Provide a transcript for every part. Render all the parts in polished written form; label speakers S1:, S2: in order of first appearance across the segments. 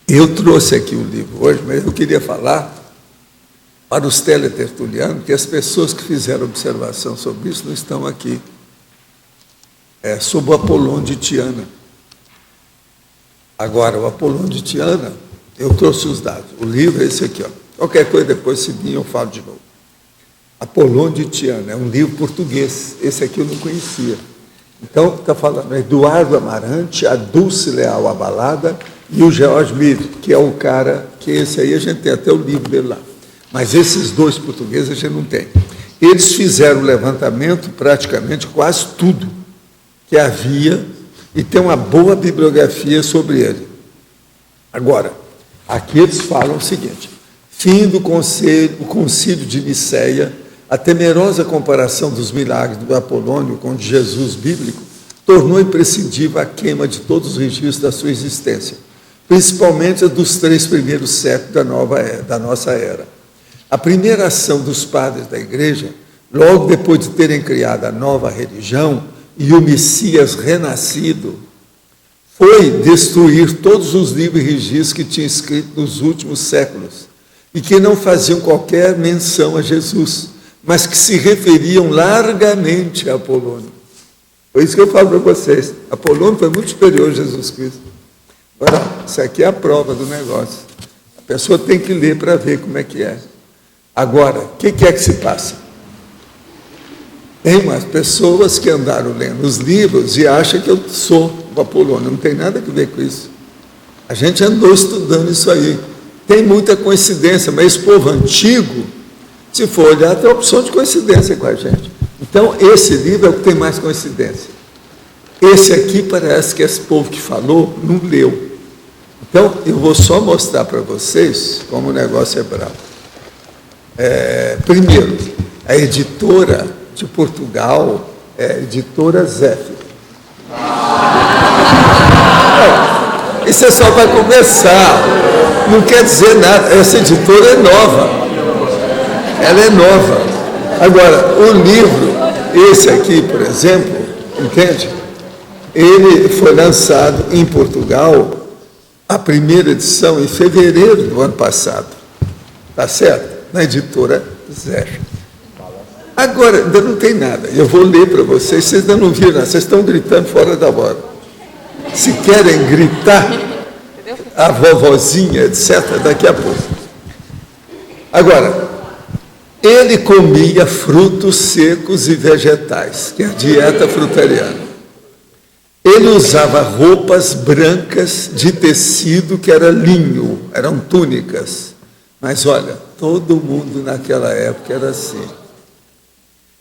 S1: Eu trouxe aqui o livro hoje, mas eu queria falar para os teletertulianos que as pessoas que fizeram observação sobre isso não estão aqui. É sobre o Apolônio de Tiana. Agora, o Apolônio de Tiana, eu trouxe os dados. O livro é esse aqui, ó. Qualquer coisa, depois, se vir, eu falo de novo. Apolônio de Tiana, é um livro português. Esse aqui eu não conhecia. Então, está falando Eduardo Amarante, a Dulce Leal Abalada e o George Meade, que é o cara, que esse aí a gente tem até o livro dele lá. Mas esses dois portugueses a gente não tem. Eles fizeram o levantamento, praticamente quase tudo que havia, e tem uma boa bibliografia sobre ele. Agora, aqui eles falam o seguinte: fim do concílio de Niceia, a temerosa comparação dos milagres do Apolônio com o de Jesus bíblico tornou imprescindível a queima de todos os registros da sua existência, principalmente a dos 3 primeiros séculos da nossa era. A primeira ação dos padres da Igreja, logo depois de terem criado a nova religião e o Messias renascido, foi destruir todos os livros e registros que tinha escrito nos últimos séculos e que não faziam qualquer menção a Jesus, mas que se referiam largamente a Apolônio. Foi isso que eu falo para vocês. Apolônio foi muito superior a Jesus Cristo. Agora, isso aqui é a prova do negócio. A pessoa tem que ler para ver como é que é. Agora, o que é que se passa? Tem umas pessoas que andaram lendo os livros e acham que eu sou o Apolônio. Não tem nada a ver com isso. A gente andou estudando isso aí. Tem muita coincidência, mas esse povo antigo, se for olhar, tem opção de coincidência com a gente. Então, esse livro é o que tem mais coincidência. Esse aqui parece que esse povo que falou não leu. Então, eu vou só mostrar para vocês como o negócio é bravo. Primeiro, a editora de Portugal é a editora Zéfiro. Isso é só para começar. Não quer dizer nada. Essa editora é nova. Ela é nova. Agora, o livro, esse aqui, por exemplo, entende? Ele foi lançado em Portugal, a primeira edição, em fevereiro do ano passado. Tá certo? Na editora Zéfiro. Agora, ainda não tem nada. Eu vou ler para vocês. Vocês ainda não viram, vocês estão gritando fora da hora. Se querem gritar, a vovozinha, etc., daqui a pouco. Agora, ele comia frutos secos e vegetais, que é a dieta frutariana. Ele usava roupas brancas de tecido que era linho, eram túnicas. Mas olha, todo mundo naquela época era assim.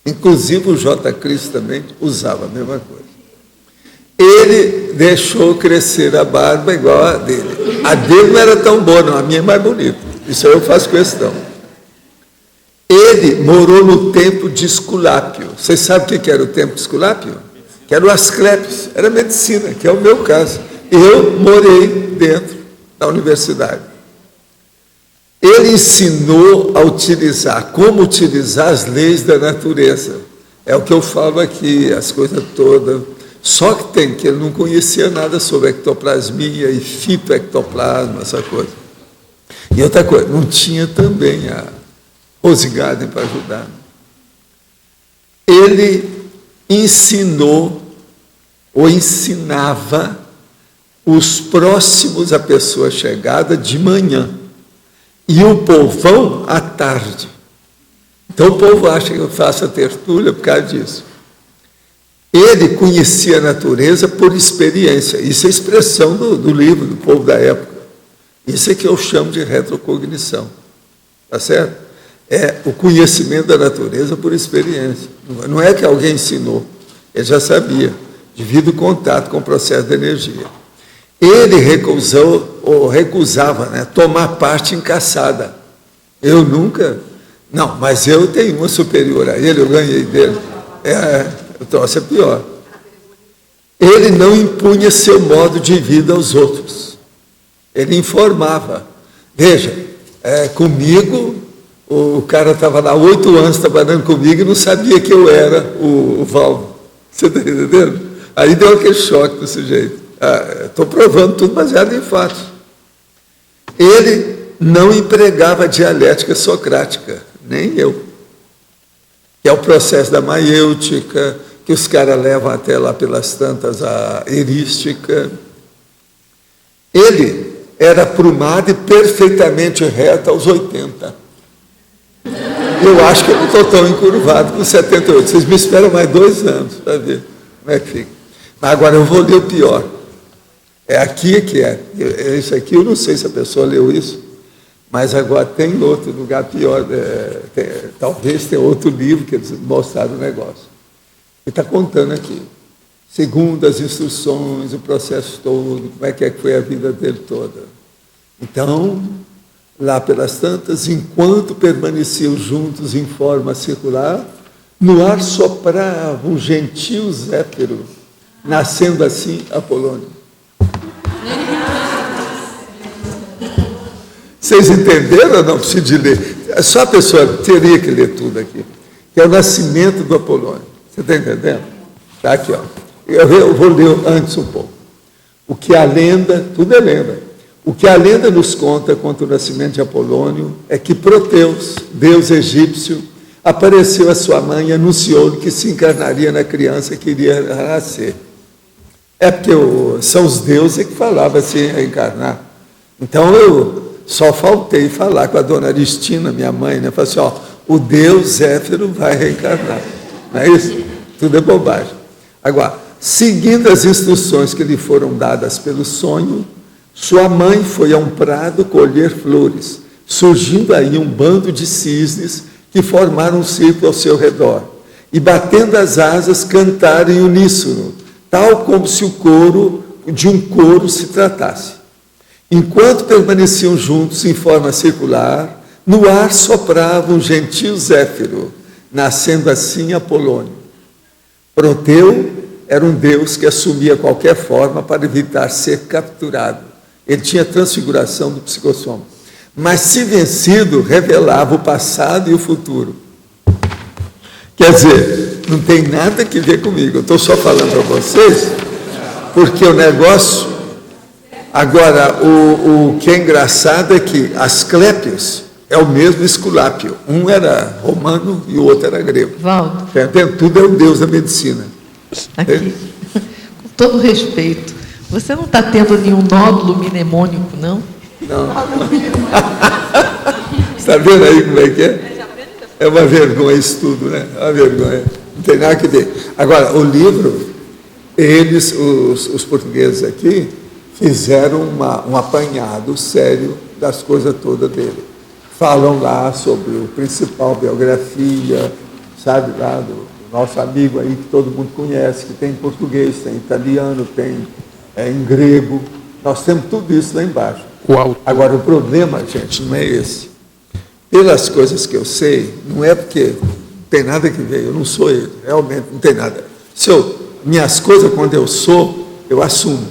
S1: Inclusive o J. Cristo também usava a mesma coisa. Ele deixou crescer a barba igual a dele. A dele não era tão boa, não, a minha é mais bonita. Isso aí eu faço questão. Ele morou no templo de Esculápio. Vocês sabem o que era o templo de Esculápio? Que era o Asclepios, era medicina, que é o meu caso. Eu morei dentro da universidade. Ele ensinou a utilizar, como utilizar as leis da natureza. É o que eu falo aqui, as coisas todas. Só que tem que ele não conhecia nada sobre ectoplasmia e fitoectoplasma, essa coisa. E outra coisa, não tinha também a Rose Garden para ajudar. Ele ensinou ou ensinava os próximos à pessoa chegada de manhã e o povão à tarde. Então o povo acha que eu faço a tertúlia por causa disso. Ele conhecia a natureza por experiência. Isso é expressão do livro do povo da época. Isso é que eu chamo de retrocognição. Tá certo? É o conhecimento da natureza por experiência. Não é que alguém ensinou. Ele já sabia, devido ao contato com o processo de energia. Ele recusava, né, tomar parte em caçada. Eu nunca... Não, mas eu tenho uma superior a ele, eu ganhei dele. O troço é pior. Ele não impunha seu modo de vida aos outros. Ele informava. Veja, comigo, o cara estava lá 8 anos trabalhando comigo e não sabia que eu era o Valdo. Você está entendendo? Aí deu aquele choque do sujeito. Estou provando tudo baseado em fatos. Ele não empregava dialética socrática, nem eu. Que é o processo da maiêutica, que os caras levam até lá pelas tantas a erística. Ele era aprumado e perfeitamente reto aos 80. Eu acho que eu não estou tão encurvado com 78. Vocês me esperam mais 2 anos para ver como é que fica. Mas agora eu vou ler o pior. É aqui que é. Isso aqui eu não sei se a pessoa leu isso, mas agora tem outro lugar pior. Talvez tenha outro livro que eles mostraram o negócio. Ele está contando aqui. Segundo as instruções, o processo todo, como é que foi a vida dele toda. Então, lá pelas tantas, enquanto permaneciam juntos em forma circular, no ar soprava um gentil zéfiro, nascendo assim Apolônio. Vocês entenderam ou não? Preciso de ler. Só a pessoa teria que ler tudo aqui. Que é o nascimento do Apolônio. Você está entendendo? Está aqui, ó. Eu vou ler antes um pouco. O que a lenda, tudo é lenda. O que a lenda nos conta quanto ao nascimento de Apolônio é que Proteus, deus egípcio, apareceu a sua mãe e anunciou-lhe que se encarnaria na criança que iria nascer. É porque são os deuses que falavam assim, reencarnar. Então eu só faltei falar com a dona Aristina, minha mãe, né? Falei assim, ó, o deus Zéfiro vai reencarnar. Não é isso? Tudo é bobagem. Agora, seguindo as instruções que lhe foram dadas pelo sonho, sua mãe foi a um prado colher flores, surgindo aí um bando de cisnes que formaram um círculo ao seu redor, e batendo as asas cantaram em uníssono, tal como se o coro de um coro se tratasse. Enquanto permaneciam juntos em forma circular, no ar soprava um gentil zéfiro, nascendo assim Apolônio. Proteu era um deus que assumia qualquer forma para evitar ser capturado. Ele tinha transfiguração do psicossoma. Mas, se vencido, revelava o passado e o futuro. Quer dizer, não tem nada que ver comigo. Eu estou só falando para vocês, porque o negócio... Agora, o que é engraçado é que Asclépios é o mesmo Esculápio. Um era romano e o outro era grego.
S2: Valdo.
S1: Tudo é o deus da medicina.
S2: Aqui, com todo respeito, você não está tendo nenhum nódulo mnemônico, não?
S1: Não. Você está vendo aí como é que é? É uma vergonha isso tudo, né? É uma vergonha. Não tem nada que ver. Agora, o livro, eles, os portugueses aqui, fizeram um apanhado sério das coisas todas dele. Falam lá sobre o principal biografia, sabe, lá do nosso amigo aí que todo mundo conhece, que tem em português, tem em italiano, tem em grego. Nós temos tudo isso lá embaixo. Agora, o problema, gente, não é esse. Pelas coisas que eu sei, não é porque tem nada que ver, eu não sou ele, realmente não tem nada. Minhas coisas, quando eu sou, eu assumo.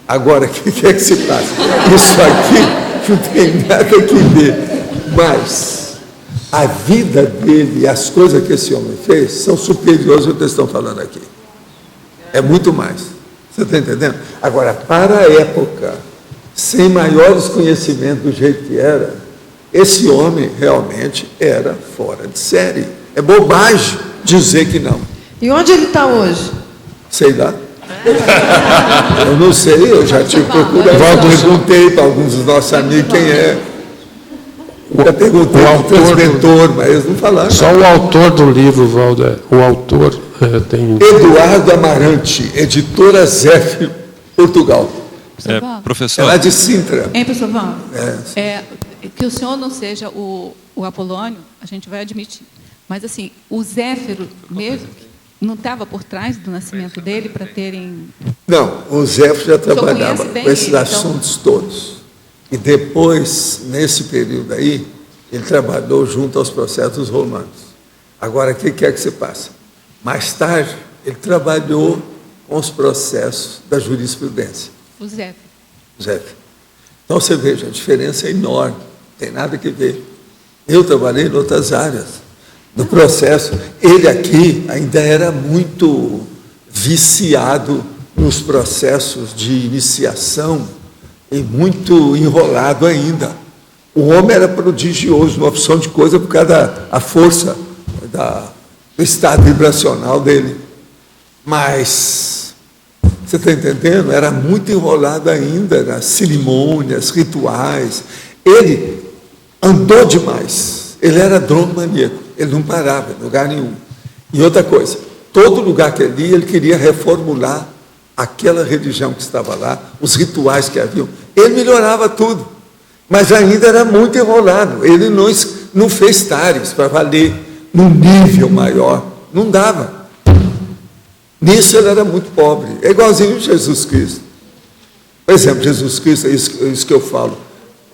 S1: Agora, o que é que se passa? Isso aqui não tem nada que ver. Mas a vida dele e as coisas que esse homem fez são superiores ao que eles estão falando aqui. É muito mais. Você está entendendo? Agora, para a época, sem maiores conhecimentos do jeito que era, esse homem realmente era fora de série. É bobagem dizer que não.
S2: E onde ele está hoje?
S1: Sei lá. Eu não sei, eu já tive procurado. Perguntei para alguns dos nossos amigos quem é. Já perguntei para o transmentor, mas eles não falaram.
S3: Só o autor do livro, Valdo, o autor tem...
S1: Eduardo Amarante, editora Zéfiro, Portugal.
S4: Professor.
S1: Ela é de Sintra.
S5: Hein, professor Valdo? Que o senhor não seja o Apolônio, a gente vai admitir. Mas, assim, o Zéfiro mesmo não estava por trás do nascimento dele para terem...
S1: Não, o Zéfiro já trabalhava com esses assuntos todos. E depois, nesse período aí, ele trabalhou junto aos processos romanos. Agora, o que é que se passa? Mais tarde, ele trabalhou com os processos da jurisprudência.
S5: O Zéfiro.
S1: Então, você veja, a diferença é enorme, não tem nada que ver. Eu trabalhei em outras áreas do processo. Ele aqui ainda era muito viciado nos processos de iniciação e muito enrolado ainda. O homem era prodigioso, uma opção de coisa por causa da força do estado vibracional dele. Mas, você está entendendo? Era muito enrolado ainda nas cerimônias, rituais. Ele andou demais. Ele era drogomaníaco. Ele não parava em lugar nenhum. E outra coisa, todo lugar que ele ia, ele queria reformular aquela religião que estava lá, os rituais que haviam. Ele melhorava tudo, mas ainda era muito enrolado. Ele não fez tares para valer num nível maior. Não dava. Nisso ele era muito pobre. É igualzinho Jesus Cristo. Por exemplo, Jesus Cristo, é isso que eu falo.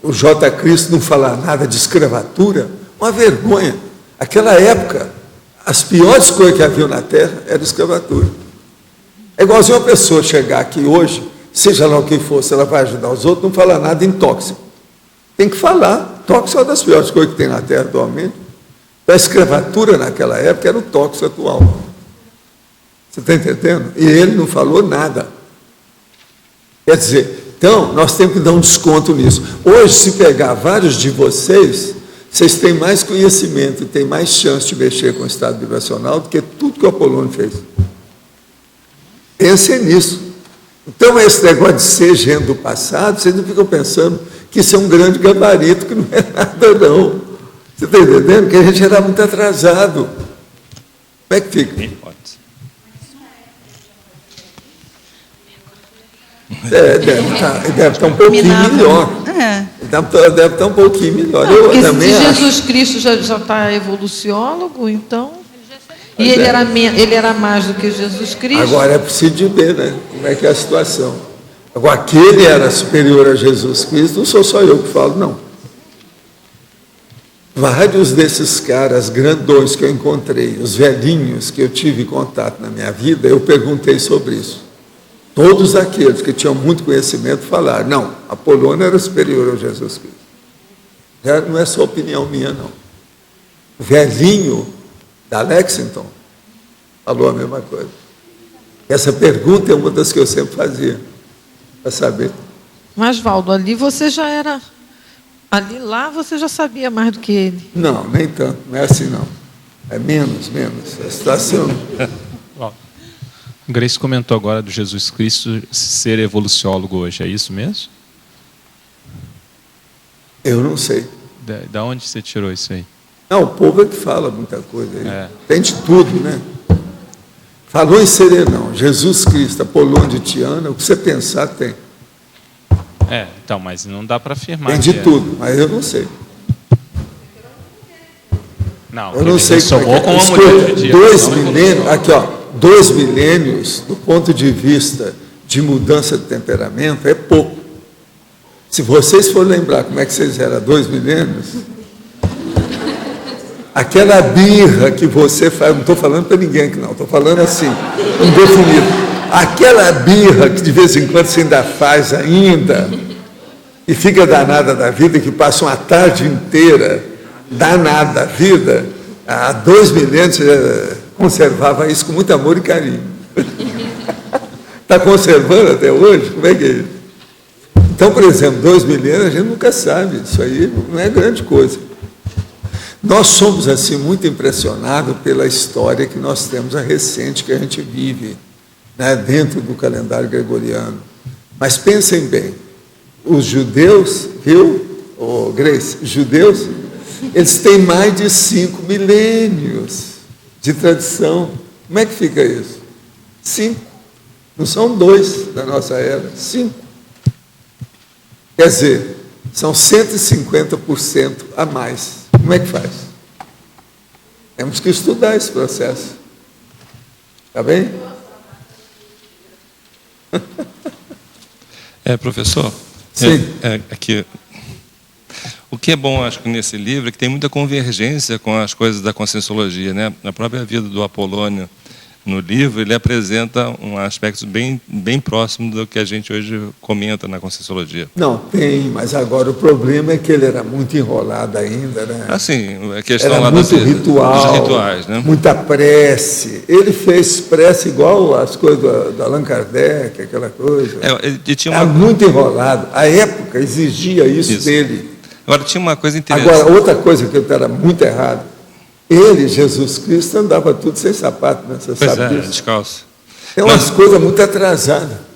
S1: O J. Cristo não falar nada de escravatura, uma vergonha. Aquela época, as piores coisas que haviam na terra eram escravatura. É igualzinho uma pessoa chegar aqui hoje, seja lá o que for, se ela vai ajudar os outros, não falar nada em tóxico. Tem que falar. Tóxico é uma das piores coisas que tem na terra atualmente. A escravatura naquela época era o tóxico atual. Você está entendendo? E ele não falou nada. Quer dizer, então, nós temos que dar um desconto nisso. Hoje, se pegar vários de vocês têm mais conhecimento, têm mais chance de mexer com o estado vibracional do que tudo que o Apolônio fez. Pensem nisso. Então, esse negócio de ser gênero do passado, vocês não ficam pensando que isso é um grande gabarito, que não é nada, não. Você está entendendo? Que a gente era muito atrasado. Como é que fica? Deve estar um pouquinho melhor. Deve estar um pouquinho melhor.
S2: Não, porque se Jesus Cristo já está evoluciólogo, então... E ele era mais do que Jesus Cristo.
S1: Agora é preciso de ver, né? Como é que é a situação. Agora, que ele era superior a Jesus Cristo, não sou só eu que falo, não. Vários desses caras grandões que eu encontrei, os velhinhos que eu tive contato na minha vida, eu perguntei sobre isso. Todos aqueles que tinham muito conhecimento falaram, não, Apolônio era superior a Jesus Cristo. Já não é só opinião minha, não. O velhinho da Lexington falou a mesma coisa. Essa pergunta é uma das que eu sempre fazia, para saber.
S2: Mas, Valdo, ali você já era... lá você já sabia mais do que ele.
S1: Não, nem tanto, não é assim, não. É menos. A situação...
S4: Grace comentou agora do Jesus Cristo ser evoluciólogo hoje, é isso mesmo?
S1: Eu não sei.
S4: Da onde você tirou isso aí?
S1: Não, o povo é que fala muita coisa aí. Tem de tudo, né? Falou em Serenão, Jesus Cristo, Apolônio de Tiana, o que você pensar tem.
S4: Então, mas não dá para afirmar.
S1: Tem de tudo, mas eu não sei.
S4: Não,
S1: eu não sei
S4: como é que é.
S1: Com uma mulher de dia, 2 milênios, aqui ó, 2 milênios, do ponto de vista de mudança de temperamento, é pouco. Se vocês forem lembrar como é que vocês eram 2 milênios, aquela birra que você faz, não estou falando para ninguém aqui não, estou falando assim, indefinido. Aquela birra que de vez em quando você ainda faz ainda, e fica danada da vida, que passa uma tarde inteira danada da vida, há 2 milênios você conservava isso com muito amor e carinho. Está conservando até hoje? Como é que é isso? Então, por exemplo, 2 milênios a gente nunca sabe, isso aí não é grande coisa. Nós somos assim muito impressionados pela história que nós temos, a recente que a gente vive, né, dentro do calendário gregoriano. Mas pensem bem, os judeus, viu, Grace, os judeus, eles têm mais de 5 milênios de tradição. Como é que fica isso? 5. Não são 2 da nossa era, 5. Quer dizer, são 150% a mais. Como é que faz? Temos que estudar esse processo. Está bem?
S6: Professor,
S1: sim.
S6: Aqui, o que é bom, acho que nesse livro, é que tem muita convergência com as coisas da Conscienciologia, né? Na própria vida do Apolônio, no livro, ele apresenta um aspecto bem próximo do que a gente hoje comenta na Conscienciologia.
S1: Não, tem, mas agora o problema é que ele era muito enrolado ainda, né?
S6: Assim, a questão
S1: Era
S6: lá
S1: muito ritual,
S6: dos rituais, né?
S1: muita prece. Ele fez prece igual as coisas do Allan Kardec, aquela coisa.
S6: Ele tinha
S1: Era muito enrolado. A época exigia isso dele.
S6: Agora, tinha uma coisa interessante.
S1: Agora, outra coisa que era muito errado, ele, Jesus Cristo, andava tudo sem sapato, né? Você sabe disso?
S6: Descalço.
S1: É umas coisas muito atrasadas.